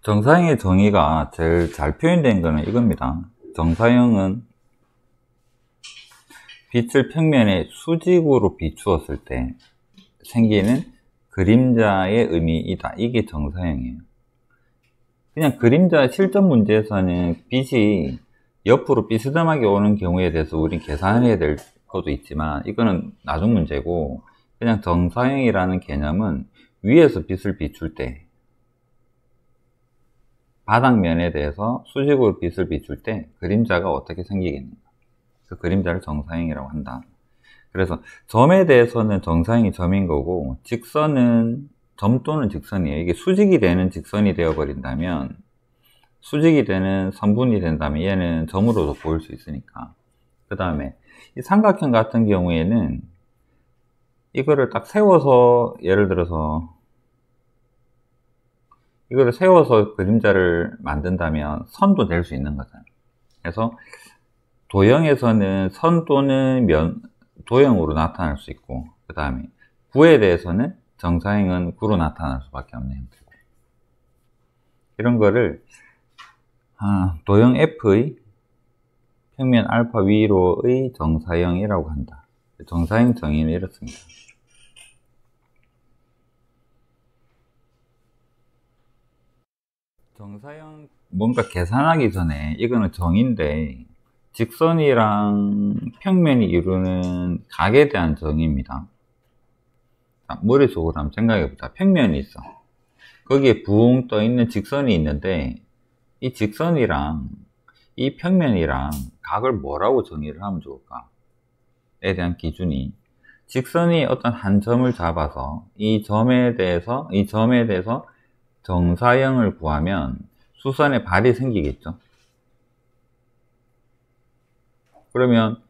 정사형의 정의가 제일 잘 표현된 거는 이겁니다. 정사형은 빛을 평면에 수직으로 비추었을 때 생기는 그림자의 의미이다. 이게 정사형이에요. 그냥 그림자 실전 문제에서는 빛이 옆으로 삐스듬하게 오는 경우에 대해서 우린 계산해야 될 것도 있지만 이거는 나중 문제고, 그냥 정사형이라는 개념은 위에서 빛을 비출 때 바닥면에 대해서 수직으로 빛을 비출 때 그림자가 어떻게 생기겠는가, 그 그림자를 정사형이라고 한다. 그래서 점에 대해서는 정사형이 점인 거고, 직선은 점 또는 직선이에요. 이게 수직이 되는 직선이 되어 버린다면, 수직이 되는 선분이 된다면 얘는 점으로도 보일 수 있으니까. 그 다음에 이 삼각형 같은 경우에는 이거를 딱 세워서, 예를 들어서 이거를 세워서 그림자를 만든다면 선도 될 수 있는 거잖아요. 그래서 도형에서는 선 또는 도형으로 나타날 수 있고, 그 다음에 구에 대해서는 정사형은 구로 나타날 수밖에 없는 형태고, 이런 거를 도형 F의 평면 알파 위로의 정사형이라고 한다. 정사형 정의는 이렇습니다. 정사형 뭔가 계산하기 전에, 이거는 정의인데 직선이랑 평면이 이루는 각에 대한 정의입니다. 머릿속으로 한번 생각해보자. 평면이 있어. 거기에 붕 떠있는 직선이 있는데, 이 직선이랑 이 평면이랑 각을 뭐라고 정의를 하면 좋을까? 에 대한 기준이, 직선이 어떤 한 점을 잡아서 이 점에 대해서 정사형을 구하면 수선의 발이 생기겠죠. 그러면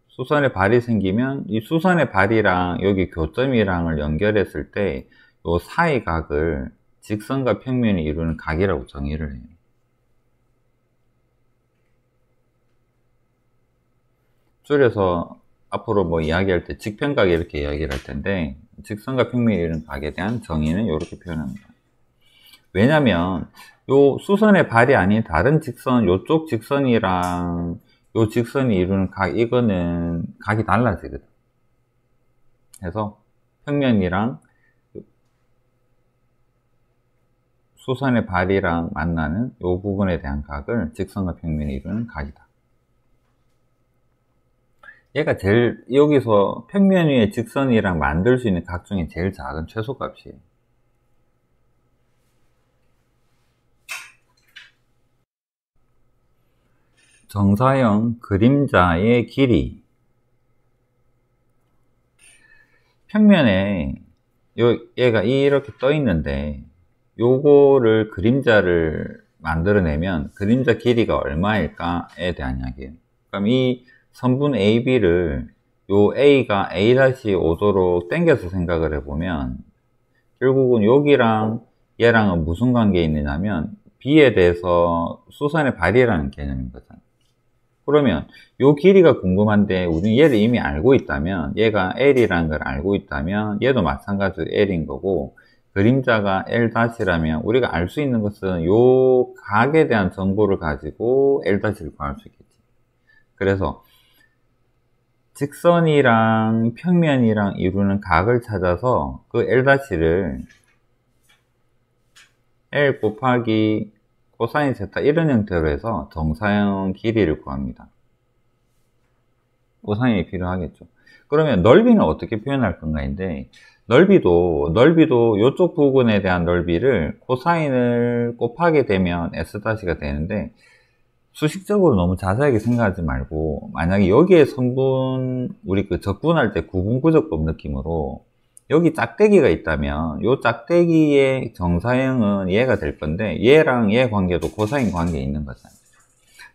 수선의 발이 생기면 이 수선의 발이랑 여기 교점이랑을 연결했을 때 이 사이 각을 직선과 평면이 이루는 각이라고 정의를 해요. 줄여서 앞으로 뭐 이야기할 때 직평각 이렇게 이야기를 할 텐데, 직선과 평면이 이루는 각에 대한 정의는 이렇게 표현합니다. 왜냐면 요 수선의 발이 아닌 다른 직선, 요쪽 직선이랑 요 직선이 이루는 각, 이거는 각이 달라지거든. 그래서 평면이랑 수선의 발이랑 만나는 요 부분에 대한 각을 직선과 평면이 이루는 각이다. 얘가 제일, 여기서 평면 위에 직선이랑 만들 수 있는 각 중에 제일 작은 최소값이에요. 정사형 그림자의 길이. 평면에 얘가 이렇게 떠 있는데, 요거를 그림자를 만들어내면 그림자 길이가 얼마일까에 대한 이야기예요. 그럼 이 선분 AB를 요 A가 A' 오도록 당겨서 생각을 해보면, 결국은 여기랑 얘랑은 무슨 관계에 있느냐면 B에 대해서 수선의 발이라는 개념인 거잖아요. 그러면 요 길이가 궁금한데, 우리는 얘를 이미 알고 있다면, 얘가 L이라는 걸 알고 있다면 얘도 마찬가지로 L인 거고, 그림자가 L' 우리가 알 수 있는 것은 요 각에 대한 정보를 가지고 L' 구할 수 있겠지. 그래서 직선이랑 평면이랑 이루는 각을 찾아서 그 L'를 L 곱하기 코사인 세타 이런 형태로 해서 정사형 길이를 구합니다. 코사인이 필요하겠죠. 그러면 넓이는 어떻게 표현할 건가인데, 넓이도 이쪽 부분에 대한 넓이를 코사인을 곱하게 되면 S'가 되는데, 수식적으로 너무 자세하게 생각하지 말고, 만약에 여기에 선분, 우리 그 적분할 때 구분구적법 느낌으로 여기 짝대기가 있다면 이 짝대기의 정사형은 얘가 될 건데, 얘랑 얘 관계도 코사인 관계에 있는 거잖아요.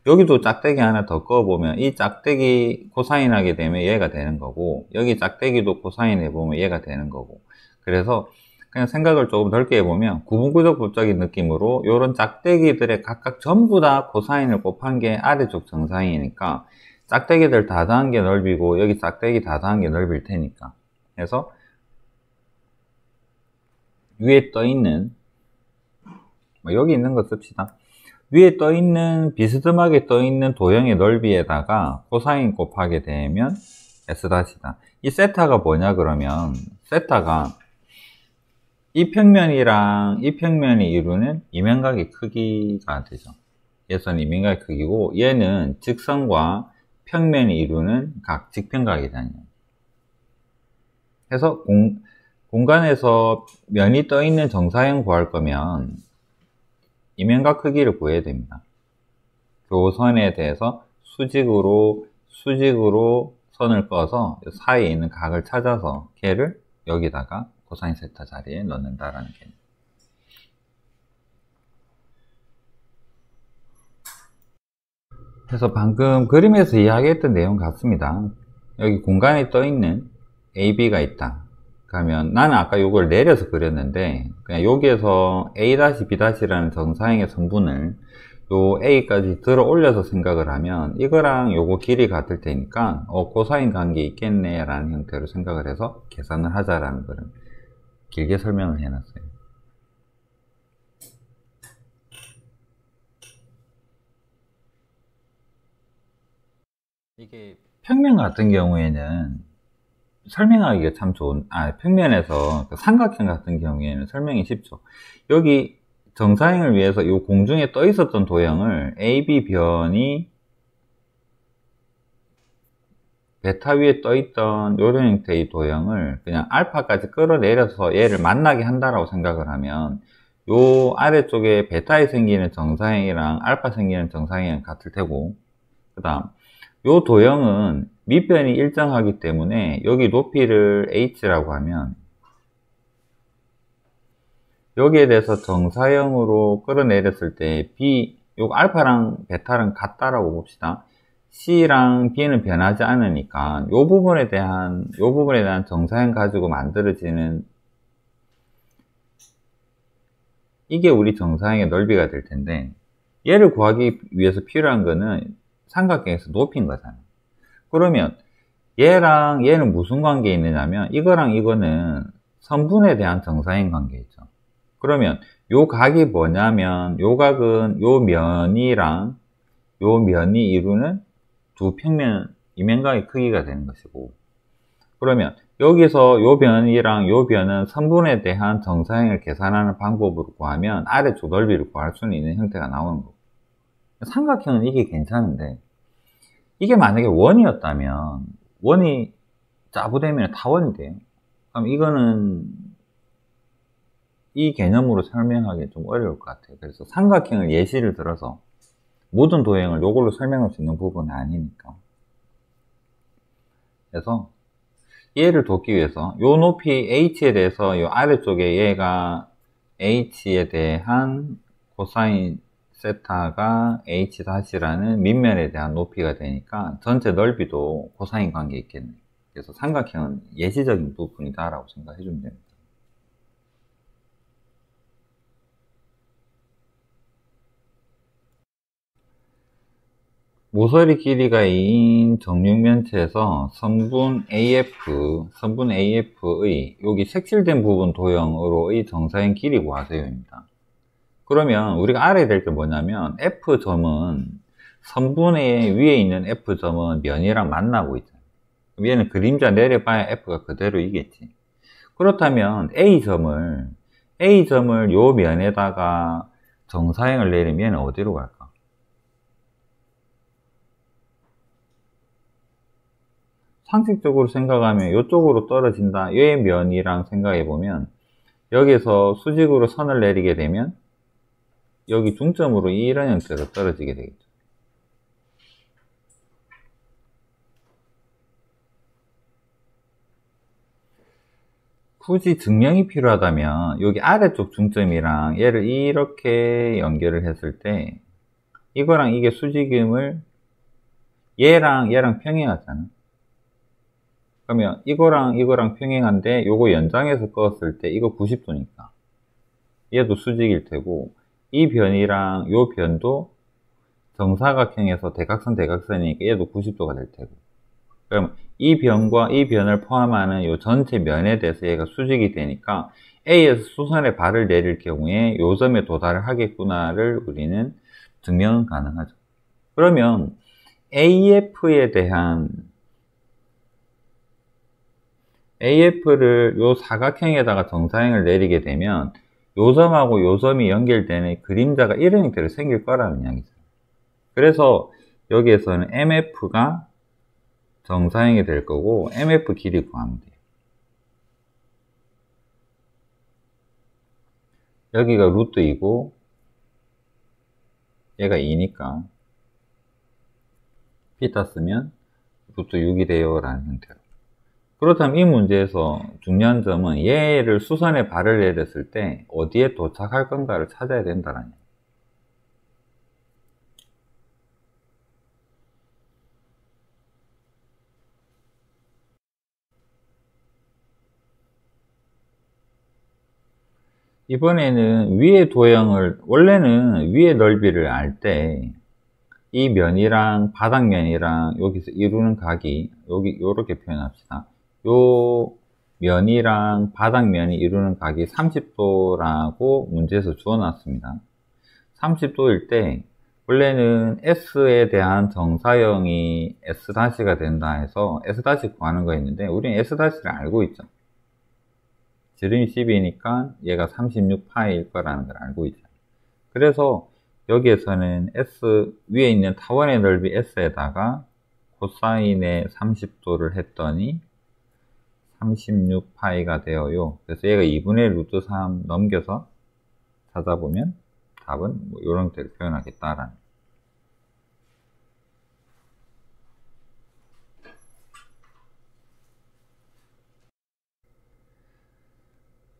여기도 짝대기 하나 더 그어보면 이 짝대기 코사인 하게 되면 얘가 되는 거고, 여기 짝대기도 코사인 해보면 얘가 되는 거고. 그래서 그냥 생각을 조금 넓게 해보면 구분구적법적인 느낌으로 이런 짝대기들의 각각 전부 다 코사인을 곱한 게 아래쪽 정사형이니까, 짝대기들 다 더한 게 넓이고 여기 짝대기 다 더한 게 넓일 테니까, 그래서 위에 떠 있는 뭐 여기 있는 거 씁시다. 위에 떠있는, 비스듬하게 떠있는 도형의 넓이에다가 코사인 곱하게 되면 S-다. 이 세타가 뭐냐 그러면, 세타가 이 평면이랑 이 평면이 이루는 이면각의 크기가 되죠. 얘선 이면각의 크기고, 얘는 직선과 평면이 이루는 각, 직평각이잖아요. 그래서 공간에서 면이 떠있는 정사형 구할 거면 이면각 크기를 구해야 됩니다. 교선에 대해서 수직으로 선을 꺼서 사이에 있는 각을 찾아서 걔를 여기다가 코사인 세타 자리에 넣는다라는 개념. 그래서 방금 그림에서 이야기했던 내용 같습니다. 여기 공간에 떠있는 AB가 있다. 그러면 나는 아까 이걸 내려서 그렸는데 그냥 여기에서 A-B'라는 정사형의 선분을 요 A까지 들어 올려서 생각을 하면 이거랑 요거 길이 같을 테니까 코사인 관계 있겠네 라는 형태로 생각을 해서 계산을 하자라는 거를 길게 설명을 해놨어요. 이게 평면 같은 경우에는 설명하기가 참 좋은, 평면에서 삼각형 같은 경우에는 설명이 쉽죠. 여기 정사형을 위해서 이 공중에 떠 있었던 도형을 AB 변이 베타 위에 떠 있던 요런 형태의 도형을 그냥 알파까지 끌어내려서 얘를 만나게 한다라고 생각을 하면 요 아래쪽에 베타에 생기는 정사형이랑 알파 생기는 정사형이랑 같을 테고, 그 다음 요 도형은 밑변이 일정하기 때문에 여기 높이를 h라고 하면 여기에 대해서 정사형으로 끌어내렸을 때 b, 요 알파랑 베타랑 같다라고 봅시다. c랑 b는 변하지 않으니까 요 부분에 대한 정사형 가지고 만들어지는 이게 우리 정사형의 넓이가 될 텐데, 얘를 구하기 위해서 필요한 거는 삼각형에서 높인 거잖아요. 그러면 얘랑 얘는 무슨 관계에 있느냐면 이거랑 이거는 선분에 대한 정사형 관계있죠. 그러면 요 각이 뭐냐면 요 각은 요 면이랑 요 면이 이루는 두 평면 이면각의 크기가 되는 것이고, 그러면 여기서 요 변이랑 요 변은 선분에 대한 정사형을 계산하는 방법으로 구하면 아래쪽 넓이를 구할 수는 있는 형태가 나오는 거고, 삼각형은 이게 괜찮은데 이게 만약에 원이었다면 원이 짜부되면 다 원이 돼요. 그럼 이거는 이 개념으로 설명하기 좀 어려울 것 같아요. 그래서 삼각형을 예시를 들어서 모든 도형을 이걸로 설명할 수 있는 부분은 아니니까. 그래서 얘를 돕기 위해서 요 높이 h에 대해서 요 아래쪽에 얘가 h에 대한 코사인 세타가 h-라는 밑면에 대한 높이가 되니까 전체 넓이도 코사인 관계 있겠네. 그래서 삼각형은 예시적인 부분이다 라고 생각해 주면 됩니다. 모서리 길이가 2인 정육면체에서 선분 AF의 여기 색칠된 부분 도형으로의 정사형 길이 구하세요입니다. 그러면 우리가 알아야 될 게 뭐냐면 F점은 선분의 위에 있는 F점은 면이랑 만나고 있잖아요. 얘는 그림자 내려봐야 F가 그대로 이겠지. 그렇다면 A점을 요 면에다가 정사형을 내리면 얘는 어디로 갈까? 상식적으로 생각하면 이쪽으로 떨어진다. 얘 면이랑 생각해보면 여기서 수직으로 선을 내리게 되면 여기 중점으로 이런 형태로 떨어지게 되겠죠. 굳이 증명이 필요하다면 여기 아래쪽 중점이랑 얘를 이렇게 연결을 했을 때 이거랑 이게 수직임을 얘랑 평행하잖아. 그러면 이거랑 평행한데 요거 연장해서 그었을 때 이거 90도니까 얘도 수직일 테고, 이 변이랑 요 변도 정사각형에서 대각선이니까 얘도 90도가 될 테고, 그럼 이 변과 이 변을 포함하는 요 전체 면에 대해서 얘가 수직이 되니까 A에서 수선의 발을 내릴 경우에 요 점에 도달을 하겠구나를 우리는 증명은 가능하죠. 그러면 AF에 대한 AF를 요 사각형에다가 정사형을 내리게 되면 요 점하고 요 점이 연결되는 그림자가 이런 형태로 생길 거라는 이야기죠. 그래서 여기에서는 MF가 정사형이 될 거고 MF 길이 구하면 돼요. 여기가 루트 2고 얘가 2니까 피타 쓰면 루트 6이 돼요 라는 형태로. 그렇다면 이 문제에서 중요한 점은 얘를 수선에 발을 내렸을 때 어디에 도착할 건가를 찾아야 된다는 얘기예요. 이번에는 위의 도형을, 원래는 위의 넓이를 알 때 이 면이랑 바닥면이랑 여기서 이루는 각이 여기 요렇게 표현합시다. 요 면이랑 바닥면이 이루는 각이 30도라고 문제에서 주어놨습니다. 30도일 때 원래는 S에 대한 정사형이 S' 된다 해서 S' 구하는 거였는데 우리는 S''를 알고 있죠. 지름이 10이니까 얘가 36파일 거라는 걸 알고 있죠. 그래서 여기에서는 S 위에 있는 타원의 넓이 S에다가 코사인의 30도를 했더니 36파이가 되어요. 그래서 얘가 2분의 루트 3 넘겨서 찾아보면 답은 뭐 이런 형태로 표현하겠다라는.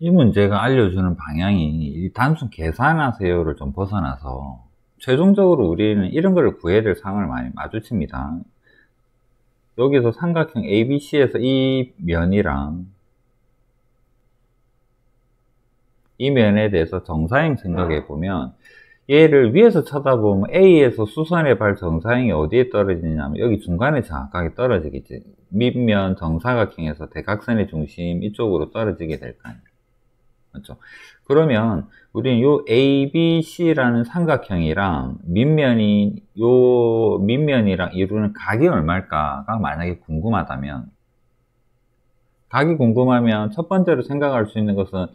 이 문제가 알려주는 방향이 단순 계산하세요를 좀 벗어나서 최종적으로 우리는 이런 걸 구해야 될 상황을 많이 마주칩니다. 여기서 삼각형 ABC에서 이 면이랑 이 면에 대해서 정사형 생각해 보면 얘를 위에서 쳐다보면 A에서 수선의 발 정사형이 어디에 떨어지냐면 여기 중간에 정확하게 떨어지겠지. 밑면 정사각형에서 대각선의 중심 이쪽으로 떨어지게 될 거 아니에요. 맞죠? 그러면 우리는 요 ABC라는 삼각형이랑 밑면이랑 이루는 각이 얼마일까가 만약에 궁금하다면, 각이 궁금하면 첫 번째로 생각할 수 있는 것은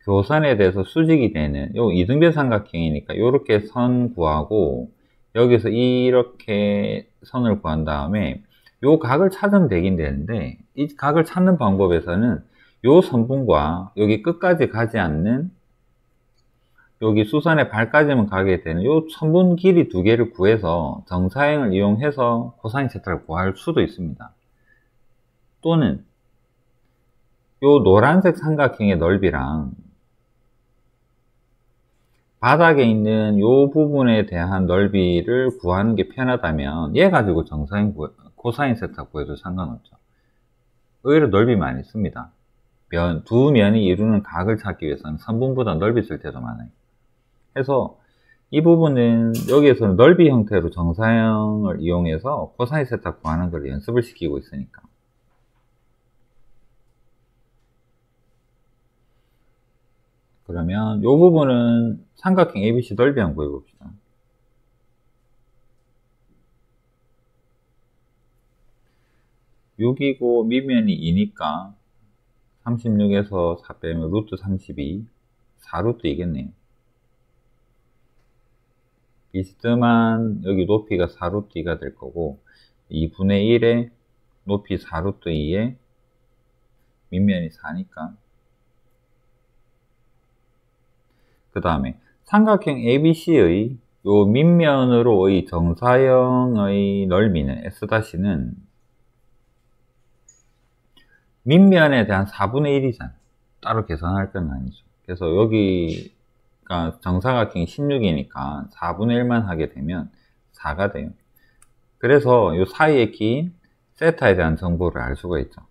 교선에 대해서 수직이 되는 요 이등변 삼각형이니까 요렇게 선 구하고 여기서 이렇게 선을 구한 다음에 요 각을 찾으면 되긴 되는데 이 각을 찾는 방법에서는 요 선분과 여기 끝까지 가지 않는 여기 수선의 발까지만 가게 되는 요 선분 길이 두 개를 구해서 정사형을 이용해서 코사인 세타를 구할 수도 있습니다. 또는 요 노란색 삼각형의 넓이랑 바닥에 있는 요 부분에 대한 넓이를 구하는 게 편하다면 얘 가지고 정사인 코사인 세타 구해도 상관없죠. 의외로 넓이 많이 씁니다. 두 면이 이루는 각을 찾기 위해서는 선분보다 넓이 쓸 때도 많아요. 그래서 이 부분은 여기에서는 넓이 형태로 정사형을 이용해서 코사인 세타 구하는 걸 연습을 시키고 있으니까. 그러면 이 부분은 삼각형 ABC 넓이 한번 구해봅시다. (6이고) 밑면이 2니까 36에서 4 빼면 루트 32, 4루트 2겠네요. 비스듬한 여기 높이가 4루트 2가 될 거고 2분의 1에 높이 4루트 2에 밑면이 4니까 그 다음에 삼각형 ABC의 요 밑면으로의 정사형의 넓이는 S' 밑면에 대한 4분의 1이잖아. 따로 계산할 건 아니죠. 그래서 여기가 정사각형이 16이니까 4분의 1만 하게 되면 4가 돼요. 그래서 요 사이에 낀 세타에 대한 정보를 알 수가 있죠.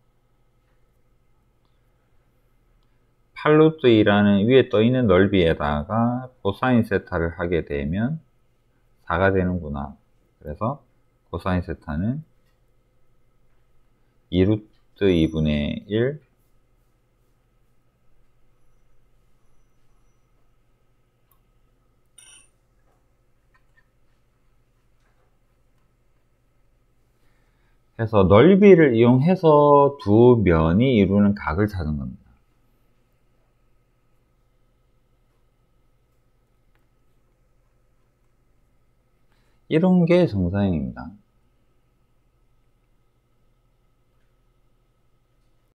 8루트 2라는 위에 떠있는 넓이에다가 코사인 세타를 하게 되면 4가 되는구나. 그래서 코사인 세타는 2루트 2분의 1 해서 넓이를 이용해서 두 면이 이루는 각을 찾는 겁니다. 이런 게 정사형입니다.